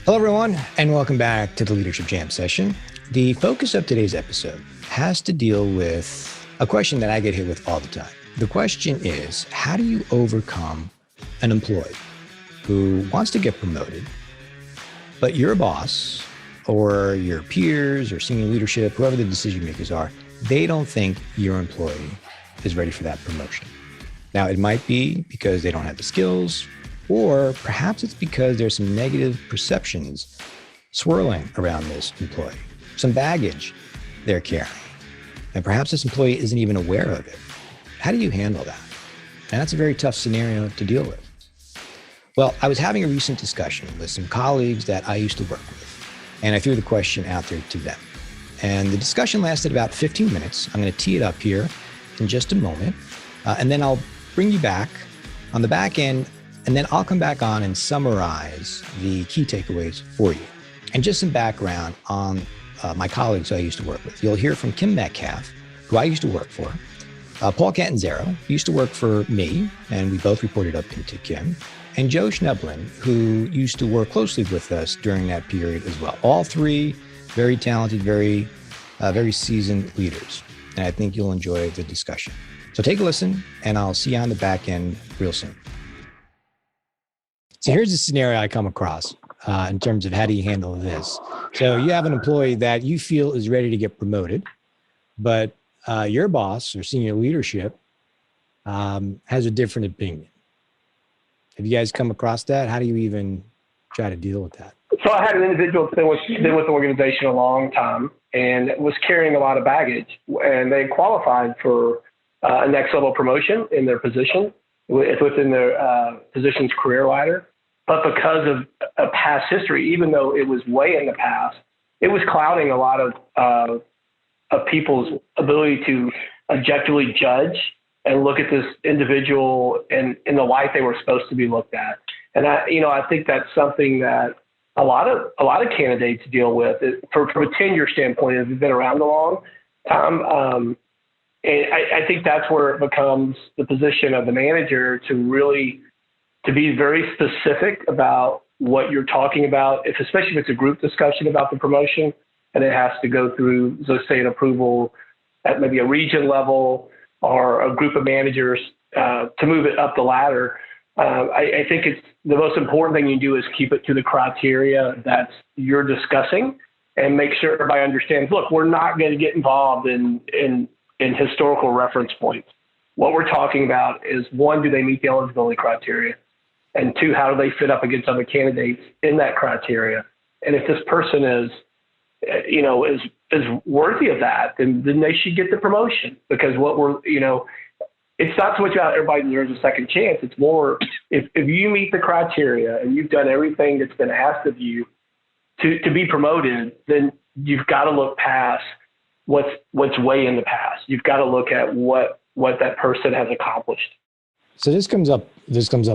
Hello, everyone, and welcome back to the Leadership Jam session. The focus of today's episode has to deal with a question that I get hit with all the time. The question is, how do you overcome an employee who wants to get promoted, but your boss or your peers or senior leadership, whoever the decision makers are, they don't think your employee is ready for that promotion? Now, it might be because they don't have the skills, or perhaps it's because there's some negative perceptions swirling around this employee, some baggage they're carrying, and perhaps this employee isn't even aware of it. How do you handle that? And that's a very tough scenario to deal with. Well, I was having a recent discussion with some colleagues that I used to work with, and I threw the question out there to them. And the discussion lasted about 15 minutes. I'm going to tee it up here in just a moment, and then I'll bring you back on the back end, and then I'll come back on and summarize the key takeaways for you. And just some background on my colleagues who I used to work with. You'll hear from Kim Metcalf, who I used to work for, Paul Catanzaro, who used to work for me, and we both reported up into Kim, and Joe Schneblin, who used to work closely with us during that period as well. All three very talented, very seasoned leaders. And I think you'll enjoy the discussion. So take a listen, and I'll see you on the back end real soon. So here's a scenario I come across in terms of how do you handle this. So you have an employee that you feel is ready to get promoted, but your boss or senior leadership has a different opinion. Have you guys come across that? How do you even try to deal with that? So I had an individual that's been with the organization a long time and was carrying a lot of baggage, and they qualified for a next level promotion in their position. It's within their position's career ladder. But because of a past history, even though it was way in the past, it was clouding a lot of people's ability to objectively judge and look at this individual in the light they were supposed to be looked at. And I think that's something that a lot of candidates deal with from a tenure standpoint, if you've been around a long time. And I think that's where it becomes the position of the manager to be very specific about what you're talking about, especially if it's a group discussion about the promotion, and it has to go through, let's say, an approval at maybe a region level or a group of managers to move it up the ladder. I think it's the most important thing you do is keep it to the criteria that you're discussing and make sure everybody understands, look, we're not going to get involved in historical reference points. What we're talking about is, one, do they meet the eligibility criteria? And two, how do they fit up against other candidates in that criteria? And if this person is worthy of that, then they should get the promotion. Because it's not so much about everybody deserves a second chance. It's more, if you meet the criteria and you've done everything that's been asked of you to be promoted, then you've got to look past what's way in the past. You've got to look at what that person has accomplished. So this comes up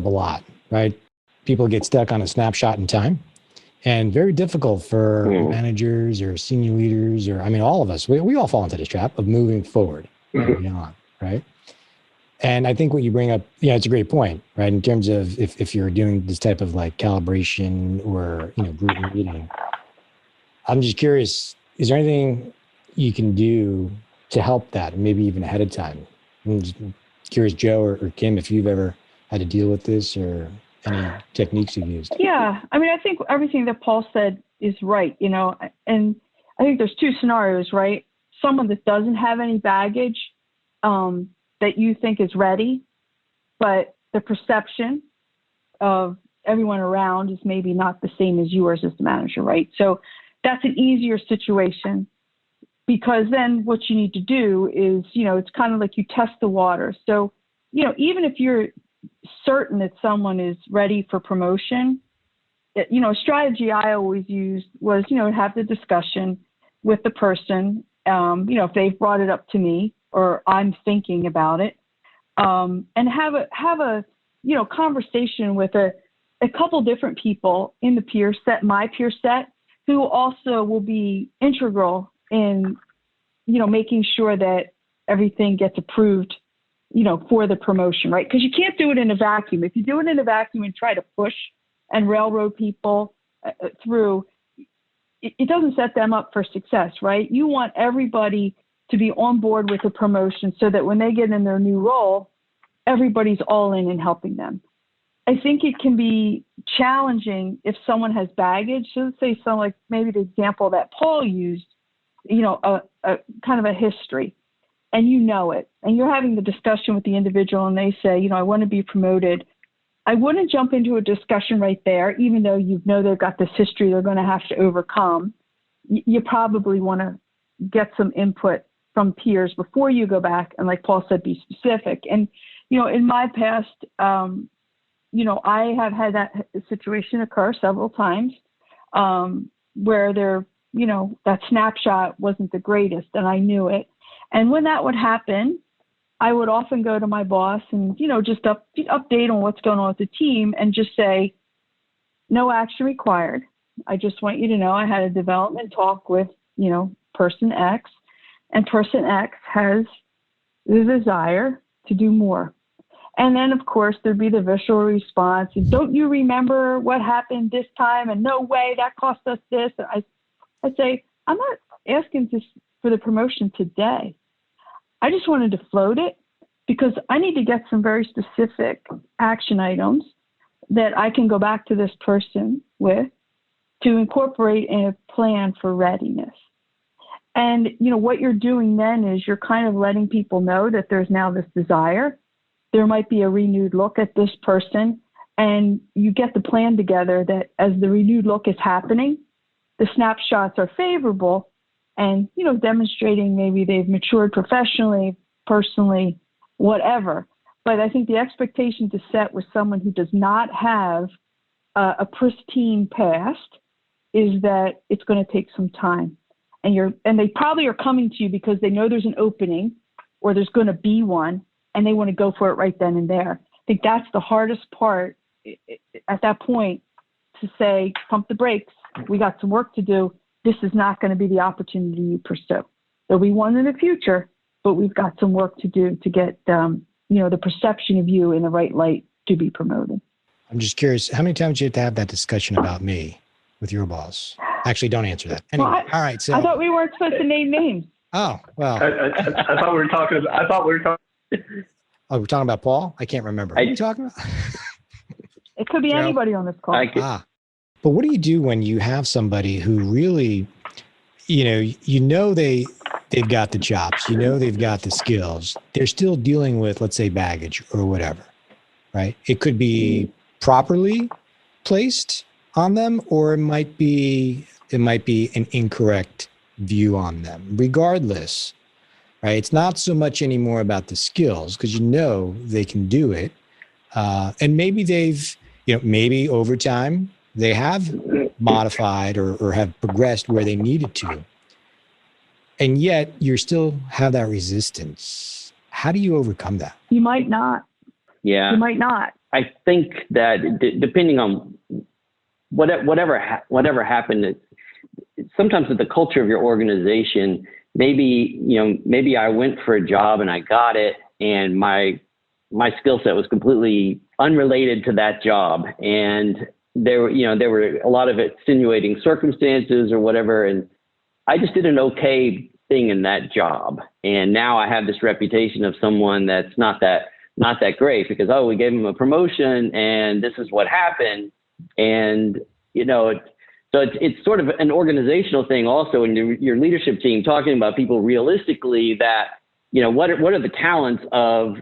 a lot, right? People get stuck on a snapshot in time, and very difficult for managers or senior leaders, or all of us. We all fall into this trap of moving forward, right? And I think what you bring up, it's a great point, right? In terms of if you're doing this type of like calibration or group meeting, I'm just curious: is there anything you can do to help that, maybe even ahead of time? I'm just curious, Joe or Kim, if you've ever had to deal with this or any techniques you've used. Yeah, I think everything that Paul said is right, and I think there's two scenarios, right? Someone that doesn't have any baggage that you think is ready, but the perception of everyone around is maybe not the same as yours as the manager, right? So that's an easier situation, because then what you need to do is, it's kind of like you test the water. So, even if you're certain that someone is ready for promotion, a strategy I always used was, have the discussion with the person, if they've brought it up to me or I'm thinking about it, and have a conversation with a couple different people in the peer set, my peer set, who also will be integral in, making sure that everything gets approved, for the promotion, right? Because you can't do it in a vacuum. If you do it in a vacuum and try to push and railroad people, through, it doesn't set them up for success, right? You want everybody to be on board with the promotion so that when they get in their new role, everybody's all in and helping them. I think it can be challenging if someone has baggage. So let's say someone like maybe the example that Paul used, a kind of a history, and you know it, and you're having the discussion with the individual and they say, I want to be promoted. I wouldn't jump into a discussion right there, even though they've got this history they're going to have to overcome. You probably want to get some input from peers before you go back and, like Paul said, be specific. And, in my past, I have had that situation occur several times where that snapshot wasn't the greatest, and I knew it. And when that would happen, I would often go to my boss and, just update on what's going on with the team and just say, no action required. I just want you to know I had a development talk with, person X, and person X has the desire to do more. And then, of course, there'd be the visual response. And don't you remember what happened this time? And no way, that cost us this. And I'd say, I'm not asking for the promotion today. I just wanted to float it because I need to get some very specific action items that I can go back to this person with to incorporate in a plan for readiness. And, what you're doing then is you're kind of letting people know that there's now this desire. There might be a renewed look at this person, and you get the plan together that as the renewed look is happening, the snapshots are favorable and, demonstrating maybe they've matured professionally, personally, whatever. But I think the expectation to set with someone who does not have a pristine past is that it's going to take some time. And they probably are coming to you because they know there's an opening or there's going to be one, and they want to go for it right then and there. I think that's the hardest part at that point, to say, pump the brakes. We got some work to do. This is not going to be the opportunity you pursue. There'll be one in the future, but we've got some work to do to get, the perception of you in the right light to be promoted. I'm just curious, how many times do you have to have that discussion about me with your boss? Actually, don't answer that. Anyway, well, all right. So I thought we weren't supposed to name names. Oh, well. I thought we were talking. Oh, we're talking about Paul? I can't remember. What are you talking about? It could be anybody on this call. But what do you do when you have somebody who really, they've got the chops, they've got the skills. They're still dealing with, let's say, baggage or whatever, right? It could be properly placed on them, or it might be an incorrect view on them. Regardless, right? It's not so much anymore about the skills, because they can do it. And maybe maybe over time they have modified or have progressed where they needed to. And yet you still have that resistance. How do you overcome that? You might not. Yeah. You might not. I think that depending on whatever happened, sometimes with the culture of your organization, maybe I went for a job and I got it, and my skill set was completely unrelated to that job, and there were a lot of extenuating circumstances or whatever, and I just did an okay thing in that job, and now I have this reputation of someone that's not that great because we gave him a promotion and this is what happened, and so it's sort of an organizational thing also in your leadership team, talking about people realistically that, what are the talents of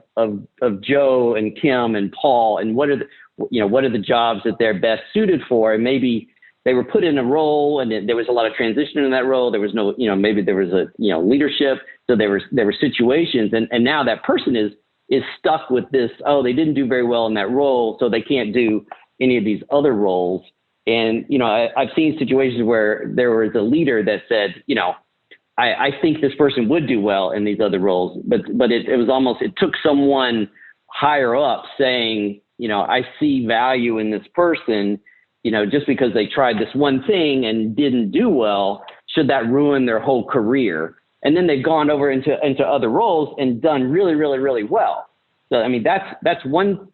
Joe and Kim and Paul, and what are the jobs that they're best suited for? And maybe they were put in a role and there was a lot of transition in that role. There was no, maybe there was a, leadership. So there were situations, and now that person is stuck with this, they didn't do very well in that role, so they can't do any of these other roles. And, I've seen situations where there was a leader that said, I think this person would do well in these other roles, but it was almost, it took someone higher up saying, I see value in this person, just because they tried this one thing and didn't do well, should that ruin their whole career? And then they've gone over into other roles and done really, really, really well. So, I mean, that's one,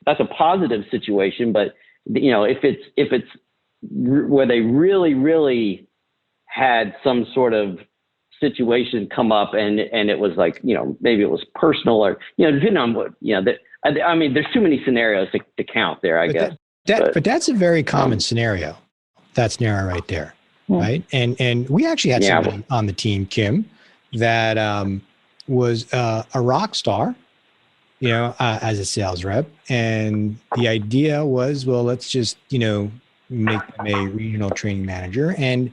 that's a positive situation, but if it's where they really, really had some sort of situation come up, and it was like, maybe it was personal, or depending on what, I mean, there's too many scenarios to count there, I guess. But that's a very common scenario. That scenario right there, right? And we actually had somebody on the team, Kim, that was a rock star, as a sales rep. And the idea was, well, let's just, make them a regional training manager. And,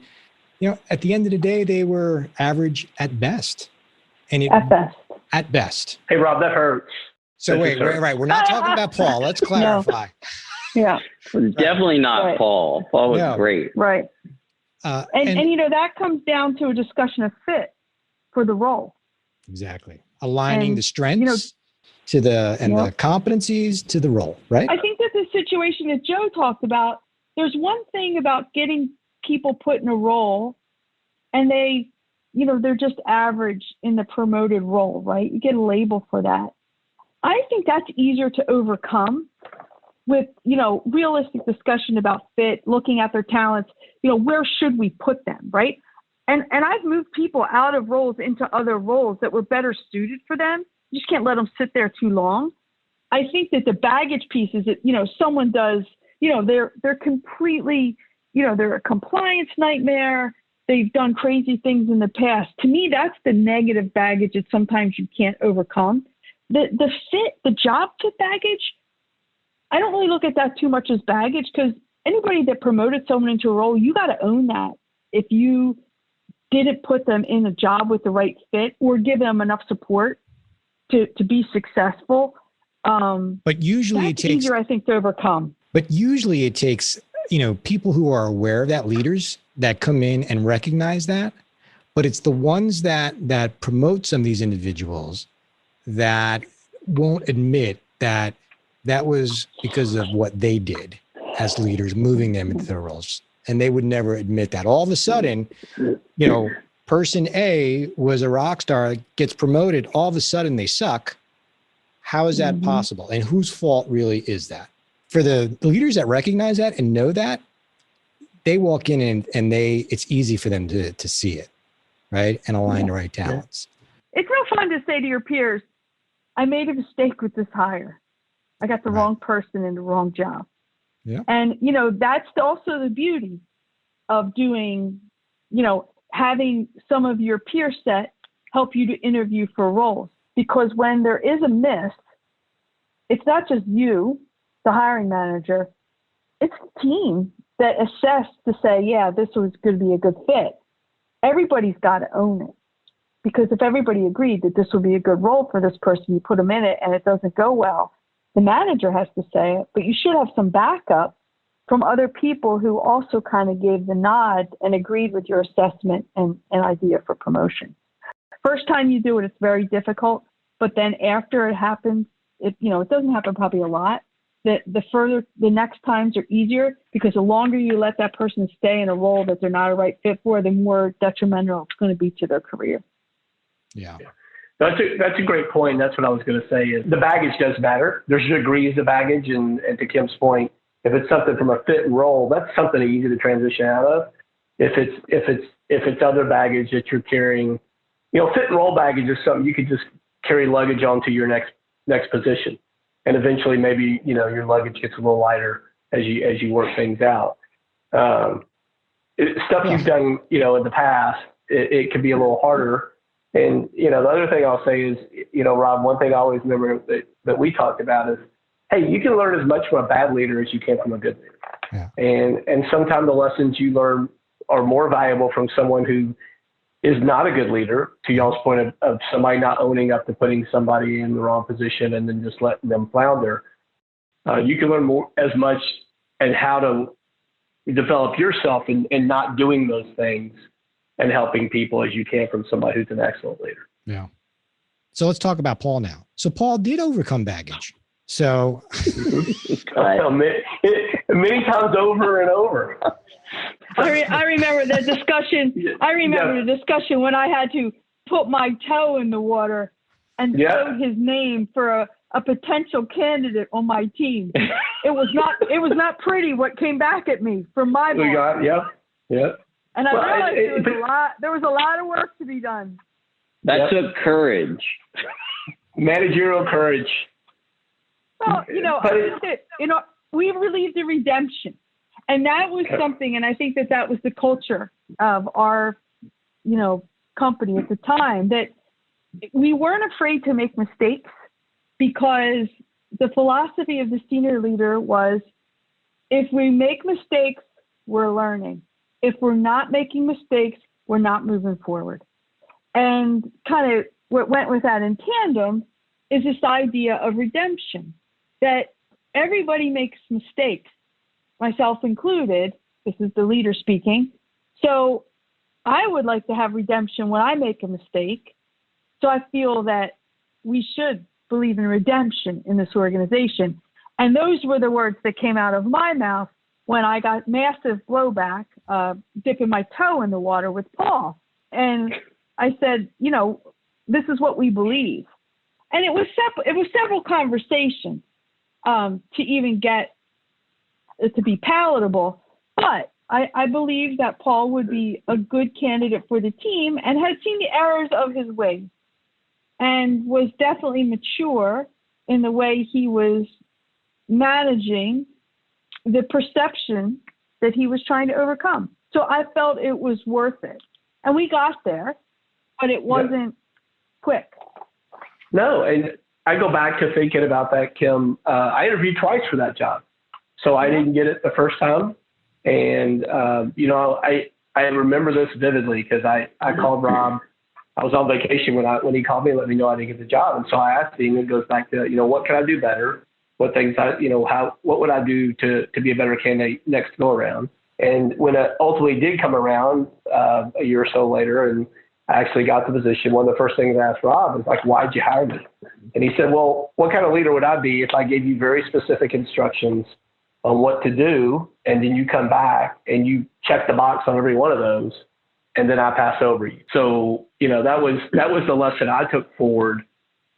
at the end of the day, they were average at best. At best. Hey, Rob, that hurts. So wait, right. We're not talking about Paul. Let's clarify. No. Yeah. Definitely not right. Paul. Paul was great. Right. And that comes down to a discussion of fit for the role. Exactly. Aligning the strengths to the competencies to the role, right? I think that the situation that Joe talked about, there's one thing about getting people put in a role and they're just average in the promoted role, right? You get a label for that. I think that's easier to overcome with, realistic discussion about fit, looking at their talents, where should we put them, right? And I've moved people out of roles into other roles that were better suited for them. You just can't let them sit there too long. I think that the baggage piece is that, someone does, they're completely, they're a compliance nightmare. They've done crazy things in the past. To me, that's the negative baggage that sometimes you can't overcome. The fit, the job fit baggage, I don't really look at that too much as baggage, because anybody that promoted someone into a role, you got to own that. If you didn't put them in a job with the right fit or give them enough support to be successful, but usually it takes easier, I think, to overcome. But usually it takes, people who are aware of that, leaders that come in and recognize that. But it's the ones that promote some of these individuals that won't admit that was because of what they did as leaders, moving them into their roles. And they would never admit that. All of a sudden, person A was a rock star, gets promoted, all of a sudden they suck. How is that possible? And whose fault really is that? For the leaders that recognize that and know that, they walk in and it's easy for them to see it, right? And align the right talents. It's real fun to say to your peers, I made a mistake with this hire. I got the wrong person in the wrong job. Yeah. And, that's also the beauty of doing, having some of your peer set help you to interview for roles. Because when there is a miss, it's not just you, the hiring manager, it's the team that assessed to say, yeah, this was going to be a good fit. Everybody's got to own it. Because if everybody agreed that this would be a good role for this person, you put them in it and it doesn't go well, the manager has to say it, but you should have some backup from other people who also kind of gave the nod and agreed with your assessment and idea for promotion. First time you do it, it's very difficult, but then after it happens, it doesn't happen probably a lot. The next times are easier, because the longer you let that person stay in a role that they're not a right fit for, the more detrimental it's going to be to their career. Yeah. That's a great point. That's what I was going to say. Is the baggage does matter. There's degrees of baggage, and to Kim's point, if it's something from a fit role, that's something easy to transition out of. If it's other baggage that you're carrying, fit and role baggage is something you could just carry luggage onto your next position, and eventually maybe your luggage gets a little lighter as you work things out. Stuff you've done in the past, it can be a little harder. And, the other thing I'll say is, Rob, one thing I always remember that we talked about is, hey, you can learn as much from a bad leader as you can from a good leader. Yeah. And sometimes the lessons you learn are more valuable from someone who is not a good leader, to y'all's point of somebody not owning up to putting somebody in the wrong position and then just letting them flounder. You can learn as much and how to develop yourself in not doing those things and helping people as you can from somebody who's an excellent leader. Yeah. So let's talk about Paul now. So Paul did overcome baggage. So many times over and over. I remember the discussion. The discussion when I had to put my toe in the water and throw his name for a potential candidate on my team. it was not pretty what came back at me from my boss. We got, yeah. And I Well, realized there was a lot of work to be done. That took courage. Managerial courage. Well, I think that, we believed in redemption. And that was something, and I think that was the culture of our, company at the time, that we weren't afraid to make mistakes, because the philosophy of the senior leader was, if we make mistakes, we're learning. If we're not making mistakes, we're not moving forward. And kind of what went with that in tandem is this idea of redemption, that everybody makes mistakes, myself included. This is the leader speaking. So I would like to have redemption when I make a mistake. So I feel that we should believe in redemption in this organization. And those were the words that came out of my mouth when I got massive blowback, dipping my toe in the water with Paul. And I said, this is what we believe. And it was several conversations to even get it to be palatable. But I believe that Paul would be a good candidate for the team and had seen the errors of his ways and was definitely mature in the way he was managing the perception that he was trying to overcome. So I felt it was worth it. And we got there, but it wasn't quick. No, and I go back to thinking about that, Kim. I interviewed twice for that job. So I didn't get it the first time. And, I remember this vividly because I called Rob. I was on vacation when he called me and let me know I didn't get the job. And so I asked him, it goes back to, what can I do better? What things what would I do to be a better candidate next go around? And when it ultimately did come around a year or so later, and I actually got the position, one of the first things I asked Rob was like, why'd you hire me? And he said, well, what kind of leader would I be if I gave you very specific instructions on what to do, and then you come back and you check the box on every one of those, and then I pass over you? So, that was the lesson I took forward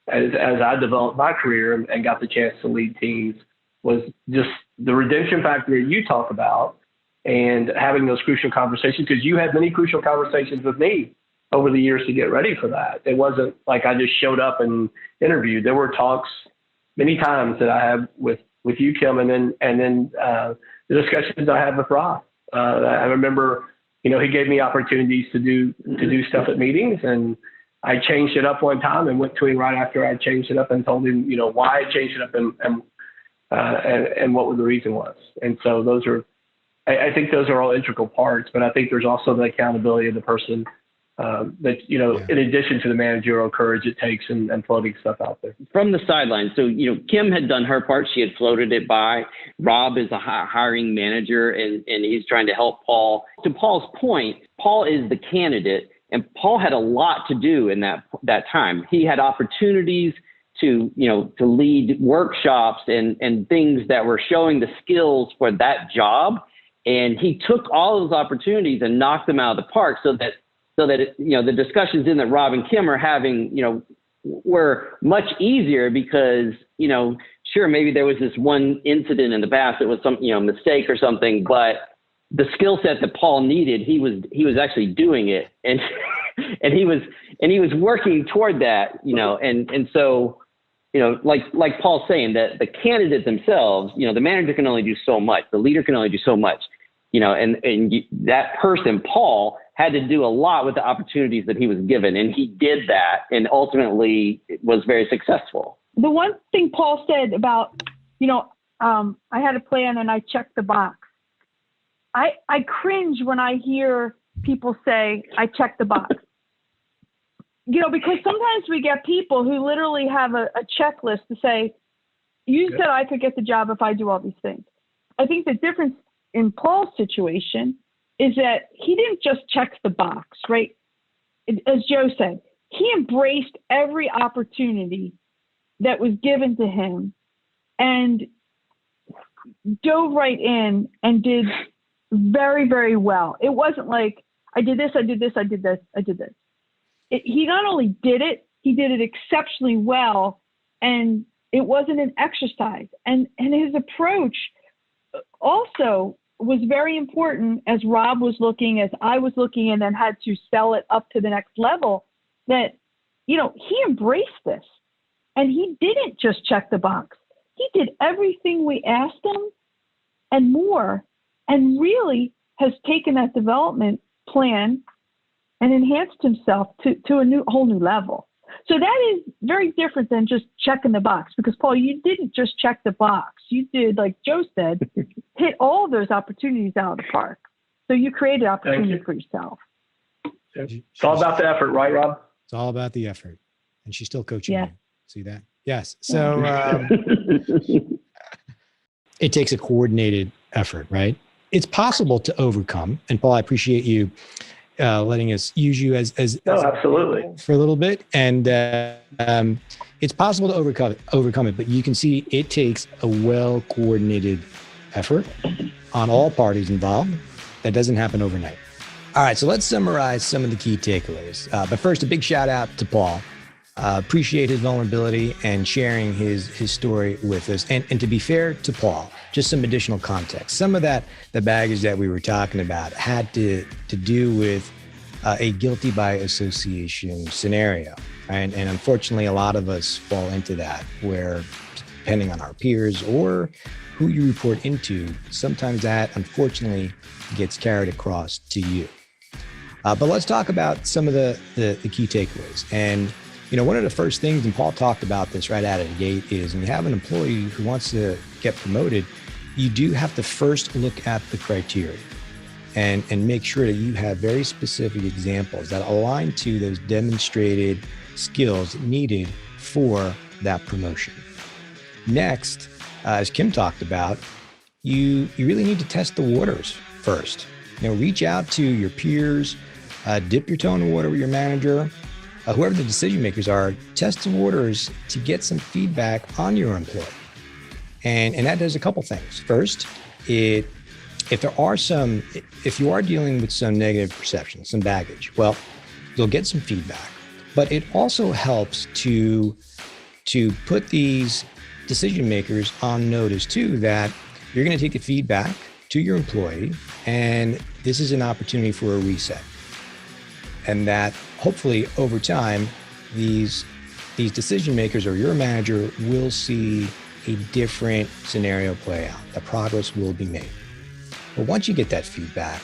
as I developed my career and got the chance to lead teams, was just the redemption factor that you talk about and having those crucial conversations, because you had many crucial conversations with me over the years to get ready for that. It wasn't like I just showed up and interviewed. There were talks many times that I had with you, Kim, and then the discussions I had with Rob. I remember, he gave me opportunities to do stuff at meetings, and I changed it up one time and went to him right after I changed it up and told him, why I changed it up and what the reason was. And so I think those are all integral parts, but I think there's also the accountability of the person in addition to the managerial courage it takes and floating stuff out there. From the sidelines. So, Kim had done her part. She had floated it by. Rob is a hiring manager, and he's trying to help Paul. To Paul's point, Paul is the candidate, and Paul had a lot to do in that time. He had opportunities to lead workshops and things that were showing the skills for that job. And he took all those opportunities and knocked them out of the park so that the discussions in that Rob and Kim are having, were much easier because, sure, maybe there was this one incident in the past that was some, mistake or something, but the skill set that Paul needed, he was actually doing it, and and he was working toward that, and so, like Paul's saying, that the candidates themselves, the manager can only do so much, the leader can only do so much, and that person, Paul, had to do a lot with the opportunities that he was given, and he did that, and ultimately was very successful. The one thing Paul said about, I had a plan and I checked the box. I cringe when I hear people say, I checked the box. Because sometimes we get people who literally have a checklist to say, you said I could get the job if I do all these things. I think the difference in Paul's situation is that he didn't just check the box, right? As Joe said, he embraced every opportunity that was given to him and dove right in and did very, very well. It wasn't like, I did this, I did this, I did this, I did this. He not only did it, he did it exceptionally well and It wasn't an exercise. And his approach also was very important as Rob was looking, as I was looking, and then had to sell it up to the next level, that, he embraced this. And he didn't just check the box. He did everything we asked him and more, and really has taken that development plan and enhanced himself to a whole new level. So that is very different than just checking the box, because Paul, you didn't just check the box. You did, like Joe said, hit all those opportunities out of the park. So you created opportunity for yourself. It's all about the effort, right, Rob? It's all about the effort. And she's still coaching Yeah. you. See that? Yes. So it takes a coordinated effort, right? It's possible to overcome. And Paul, I appreciate you letting us use you as absolutely, for a little bit. And it's possible to overcome it, but you can see it takes a well-coordinated effort on all parties involved. That doesn't happen overnight. All right, so let's summarize some of the key takeaways. But first, a big shout out to Paul. Appreciate his vulnerability and sharing his story with us. And to be fair to Paul, just some additional context. Some of the baggage that we were talking about had to do with a guilty by association scenario. Right? And unfortunately, a lot of us fall into that, where depending on our peers or who you report into, sometimes that unfortunately gets carried across to you. But let's talk about some of the key takeaways. And one of the first things, and Paul talked about this right out of the gate, is when you have an employee who wants to get promoted, you do have to first look at the criteria and make sure that you have very specific examples that align to those demonstrated skills needed for that promotion. Next, as Kim talked about, you really need to test the waters first. Reach out to your peers, dip your toe in the water with your manager, whoever the decision makers are. Test the waters to get some feedback on your employee. And that does a couple things. First, if you are dealing with some negative perception, some baggage, well, you'll get some feedback. But it also helps to put these decision makers on notice too, that you're going to take the feedback to your employee, and this is an opportunity for a reset. And that hopefully over time, these decision makers or your manager will see a different scenario play out. The progress will be made. But once you get that feedback,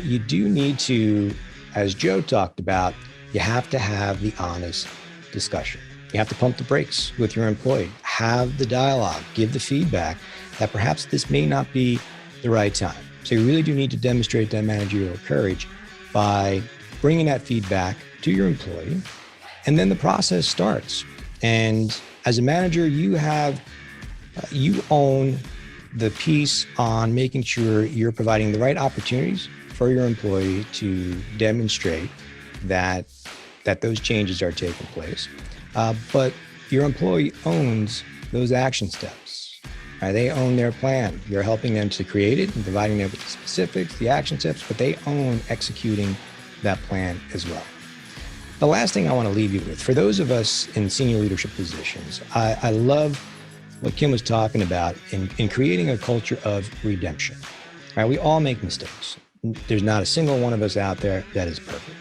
you do need to, as Joe talked about, you have to have the honest discussion. You have to pump the brakes with your employee, have the dialogue, give the feedback that perhaps this may not be the right time. So you really do need to demonstrate that managerial courage by bringing that feedback to your employee, and then the process starts. And as a manager, you own the piece on making sure you're providing the right opportunities for your employee to demonstrate that those changes are taking place. But your employee owns those action steps. Right? They own their plan. You're helping them to create it and providing them with the specifics, the action steps, but they own executing that plan as well. The last thing I want to leave you with, for those of us in senior leadership positions, I love what Kim was talking about in creating a culture of redemption. Right? We all make mistakes. There's not a single one of us out there that is perfect.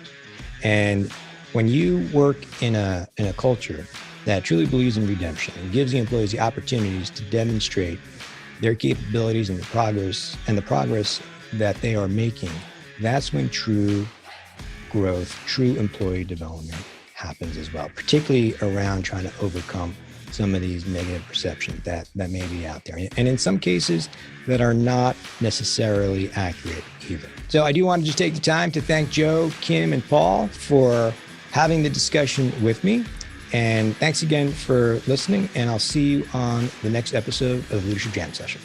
And when you work in a culture that truly believes in redemption and gives the employees the opportunities to demonstrate their capabilities and the progress that they are making, that's when true growth, true employee development happens as well, particularly around trying to overcome some of these negative perceptions that may be out there. And in some cases that are not necessarily accurate either. So I do want to just take the time to thank Joe, Kim, and Paul for having the discussion with me. And thanks again for listening. And I'll see you on the next episode of Leadership Jam Session.